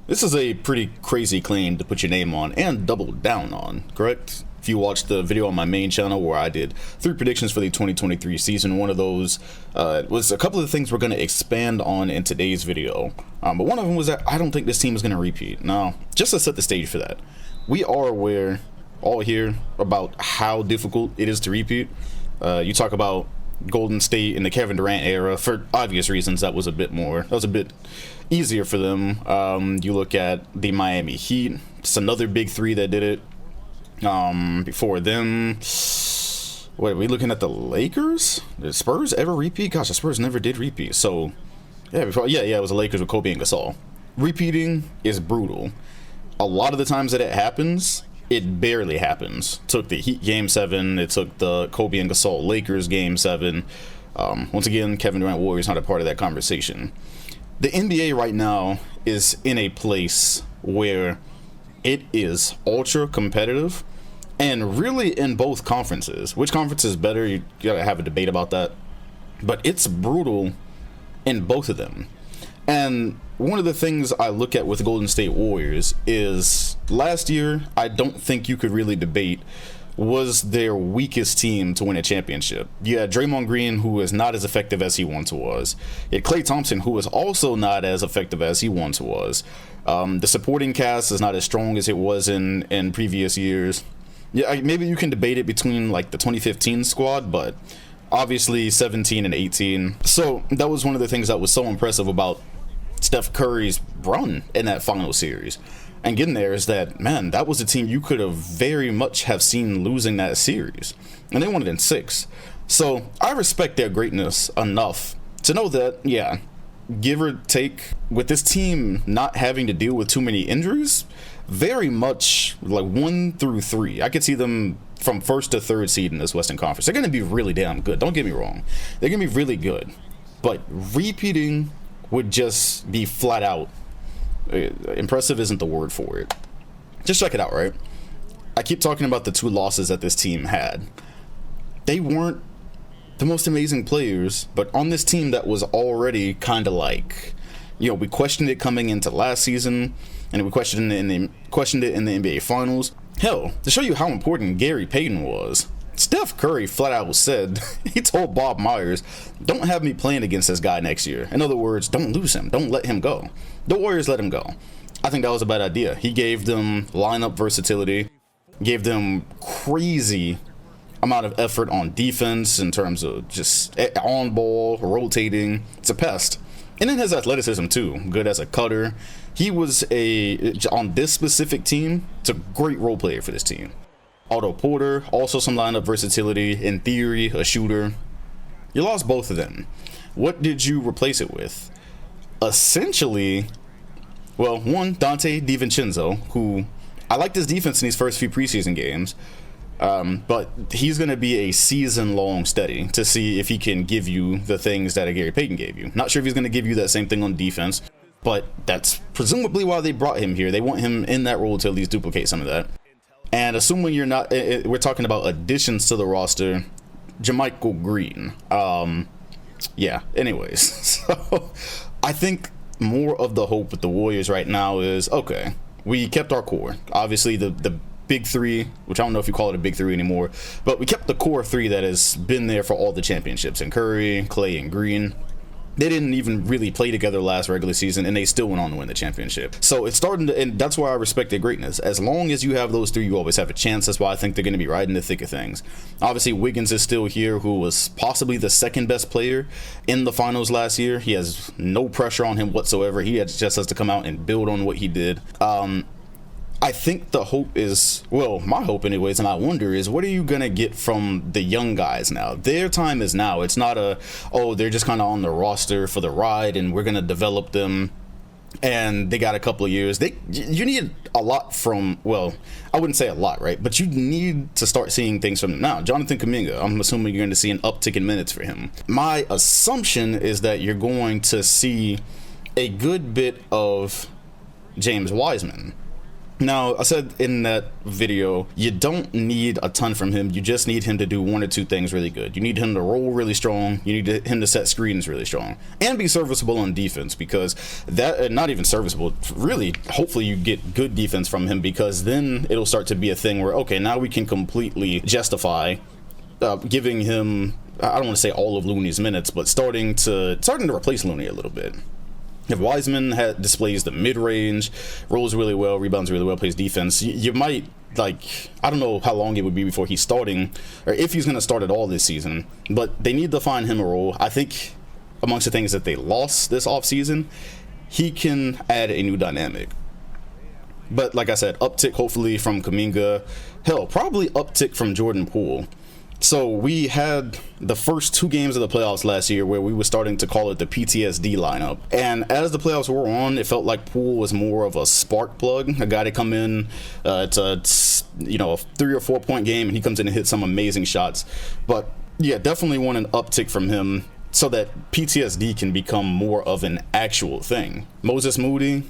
This is a pretty crazy claim to put your name on and double down on, correct? If you watched the video on my main channel where I did 3 predictions for the 2023 season, one of those was a couple of the things we're going to expand on in today's video. But one of them was that I don't think this team is going to repeat. Now, just to set the stage for that, we are aware, all here, about how difficult it is to repeat. You talk about Golden State in the Kevin Durant era, for obvious reasons, that was a bit easier for them. You look at the Miami Heat, it's another big three that did it. Before them, what are we looking at? The Lakers? Did Spurs ever repeat? Gosh, the Spurs never did repeat. So yeah, it was the Lakers with Kobe and Gasol. Repeating is brutal. A lot of the times that it happens, it barely happens. Took the Heat game 7, it took the Kobe and Gasol Lakers game 7. Once again, Kevin Durant Warriors not a part of that conversation. The NBA right now is in a place where it is ultra competitive, and really in both conferences. Which conference is better? You gotta have a debate about that. But it's brutal in both of them. And one of the things I look at with the Golden State Warriors is last year, I don't think you could really debate was their weakest team to win a championship. You had Draymond Green, who is not as effective as he once was. You had Klay Thompson, who is also not as effective as he once was. The supporting cast is not as strong as it was in previous years. Yeah, maybe you can debate it between like the 2015 squad, but obviously 17 and 18. So that was one of the things that was so impressive about Steph Curry's run in that final series. And getting there is that, man, that was a team you could have very much have seen losing that series. And they won it in 6. So I respect their greatness enough to know that, yeah, give or take, with this team not having to deal with too many injuries, very much like 1 through 3. I could see them from 1st to 3rd seed in this Western Conference. They're going to be really damn good. Don't get me wrong. They're going to be really good. But repeating would just be flat out impressive isn't the word for it. Just check it out, right? I keep talking about the 2 losses that this team had. They weren't the most amazing players, but on this team that was already kind of like, you know, we questioned it coming into last season, and we questioned it in the NBA Finals. Hell, to show you how important Gary Payton was, Steph Curry flat out said, he told Bob Myers, don't have me playing against this guy next year. In other words, don't lose him. Don't let him go. The Warriors let him go. I think that was a bad idea. He gave them lineup versatility, gave them crazy amount of effort on defense in terms of just on ball, rotating. It's a pest. And then his athleticism too, good as a cutter. He was on this specific team, it's a great role player for this team. Otto Porter, also some lineup versatility, in theory, a shooter. You lost both of them. What did you replace it with? Essentially, well, one, Dante DiVincenzo, who I liked his defense in these first few preseason games, but he's going to be a season-long study to see if he can give you the things that a Gary Payton gave you. Not sure if he's going to give you that same thing on defense, but that's presumably why they brought him here. They want him in that role to at least duplicate some of that. And assuming you're not, we're talking about additions to the roster, JaMychal Green. Yeah, anyways. So I think more of the hope with the Warriors right now is, okay, we kept our core. Obviously, the big 3, which I don't know if you call it a big 3 anymore, but we kept the core 3 that has been there for all the championships, and Curry, Klay, and Green. They didn't even really play together last regular season, and they still went on to win the championship. So it's starting to, and that's why I respect their greatness. As long as you have those 3, you always have a chance. That's why I think they're going to be right in the thick of things. Obviously, Wiggins is still here, who was possibly the 2nd best player in the finals last year. He has no pressure on him whatsoever. He just has to come out and build on what he did. I think the hope is, well, my hope anyways, and I wonder is, what are you going to get from the young guys now? Their time is now. It's not they're just kind of on the roster for the ride and we're going to develop them and they got a couple of years. You need a lot from, well, I wouldn't say a lot, right? But you need to start seeing things from them now. Jonathan Kuminga, I'm assuming you're going to see an uptick in minutes for him. My assumption is that you're going to see a good bit of James Wiseman. Now, I said in that video, you don't need a ton from him. You just need him to do one or two things really good. You need him to roll really strong. You need him to set screens really strong and be serviceable on defense, because that, not even serviceable, really, hopefully you get good defense from him, because then it'll start to be a thing where, okay, now we can completely justify giving him, I don't want to say all of Looney's minutes, but starting to replace Looney a little bit. If Wiseman displays the mid-range, rolls really well, rebounds really well, plays defense, you might, like, I don't know how long it would be before he's starting, or if he's going to start at all this season, but they need to find him a role. I think amongst the things that they lost this offseason, he can add a new dynamic. But like I said, uptick hopefully from Kuminga, hell, probably uptick from Jordan Poole. So we had the first 2 games of the playoffs last year where we were starting to call it the PTSD lineup. And as the playoffs were on, it felt like Poole was more of a spark plug, a guy to come in, it's a 3 or 4 point game, and he comes in and hits some amazing shots. But yeah, definitely want an uptick from him so that PTSD can become more of an actual thing. Moses Moody,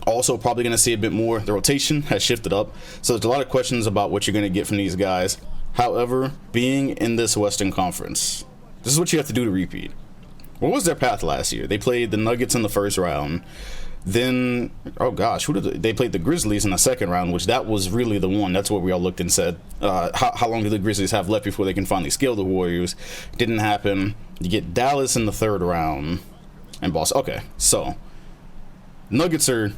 also probably going to see a bit more. The rotation has shifted up, so there's a lot of questions about what you're going to get from these guys. However, being in this Western Conference, this is what you have to do to repeat. What was their path last year? They played the Nuggets in the first round. Then, oh gosh, they played the Grizzlies in the second round, which that was really the one. That's what we all looked and said, how long do the Grizzlies have left before they can finally scale the Warriors? Didn't happen. You get Dallas in the third round and Boston. Okay, so Nuggets are,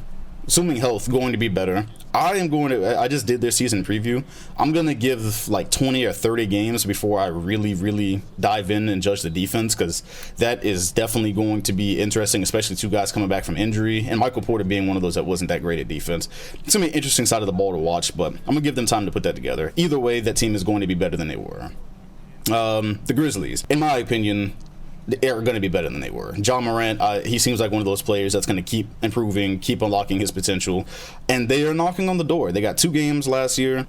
assuming health, going to be better. I just did their season preview. I'm going to give like 20 or 30 games before I really dive in and judge the defense, because that is definitely going to be interesting, especially 2 guys coming back from injury, and Michael Porter being one of those that wasn't that great at defense. It's going to be an interesting side of the ball to watch, but I'm going to give them time to put that together. Either way, that team is going to be better than they were. The Grizzlies, in my opinion, are going to be better than they were. John Morant, he seems like one of those players that's going to keep improving, keep unlocking his potential, and they are knocking on the door. They got 2 games last year.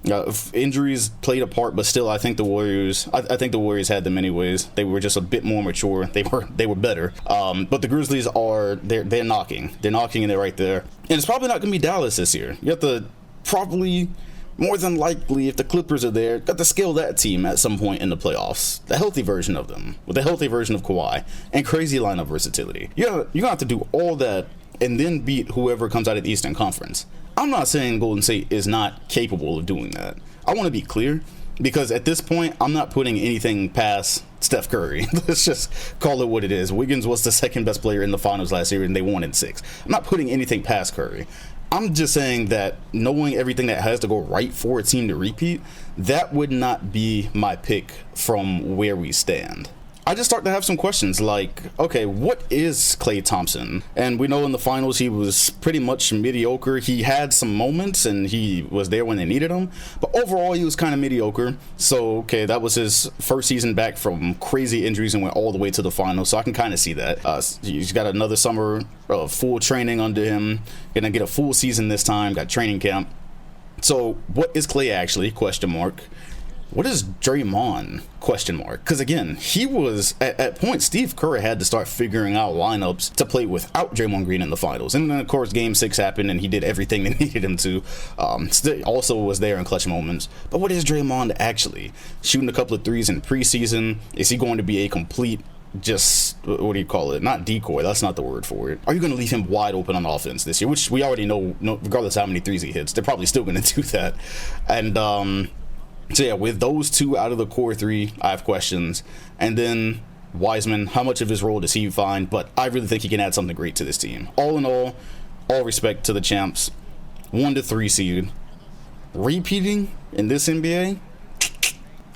Injuries played a part, but still, I think the Warriors. I think the Warriors had them anyways. They were just a bit more mature. They were better. But the Grizzlies they're knocking. They're knocking, and they're right there. And it's probably not going to be Dallas this year. You have to probably, more than likely, if the Clippers are there, got to scale that team at some point in the playoffs. The healthy version of them, with a healthy version of Kawhi, and crazy lineup versatility. You're going to have to do all that and then beat whoever comes out of the Eastern Conference. I'm not saying Golden State is not capable of doing that. I want to be clear, because at this point, I'm not putting anything past Steph Curry. Let's just call it what it is. Wiggins was the second best player in the finals last year, and they won in 6. I'm not putting anything past Curry. I'm just saying that knowing everything that has to go right for a team to repeat, that would not be my pick from where we stand. I just start to have some questions like, okay, what is Klay Thompson? And we know in the finals he was pretty much mediocre. He had some moments and he was there when they needed him, but overall he was kind of mediocre. So, okay, that was his first season back from crazy injuries and went all the way to the finals, so I can kind of see that. He's got another summer of full training under him, gonna get a full season this time, got training camp. So, what is Klay actually? Question mark. What is Draymond? Question mark. Because again, he was at points, Steve Kerr had to start figuring out lineups to play without Draymond Green in the finals. And then of course Game 6 happened and he did everything they needed him to. Also was there in clutch moments. But what is Draymond actually? Shooting a couple of threes in preseason? Is he going to be a complete, just, what do you call it? Not decoy, that's not the word for it. Are you going to leave him wide open on offense this year? Which we already know, regardless of how many threes he hits, they're probably still going to do that. And so yeah, with those 2 out of the core 3, I have questions. And then Wiseman, how much of his role does he find? But I really think he can add something great to this team. All in all respect to the champs, 1 to 3 seed, repeating in this NBA.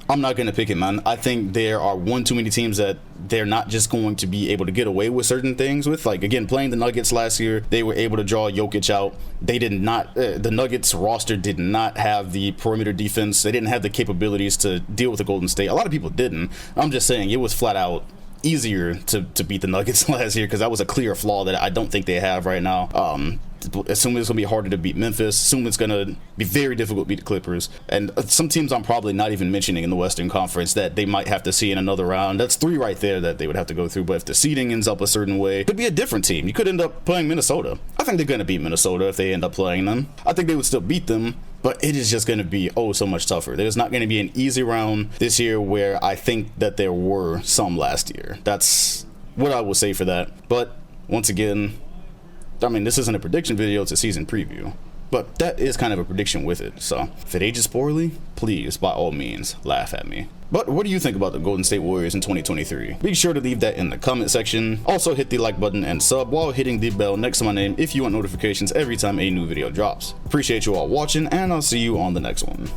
I'm not going to pick it, man. I think there are one too many teams that they're not just going to be able to get away with certain things with. Like, again, playing the Nuggets last year, they were able to draw Jokic out. They did not, the Nuggets roster did not have the perimeter defense. They didn't have the capabilities to deal with the Golden State. A lot of people didn't. I'm just saying it was flat out easier to beat the Nuggets last year, because that was a clear flaw that I don't think they have right now. Assume it's gonna be harder to beat Memphis. Assume it's gonna be very difficult to beat the Clippers, and some teams I'm probably not even mentioning in the Western Conference that they might have to see in another round. That's 3 right there that they would have to go through. But if the seeding ends up a certain way, it could be a different team. You could end up playing Minnesota. I think they're gonna beat Minnesota if they end up playing them. I think they would still beat them, but it is just going to be so much tougher. There's not going to be an easy round this year where I think that there were some last year. That's what I will say for that. But once again, I mean, this isn't a prediction video, it's a season preview. But that is kind of a prediction with it. So if it ages poorly, please, by all means, laugh at me. But what do you think about the Golden State Warriors in 2023? Be sure to leave that in the comment section. Also hit the like button and sub while hitting the bell next to my name if you want notifications every time a new video drops. Appreciate you all watching, and I'll see you on the next one.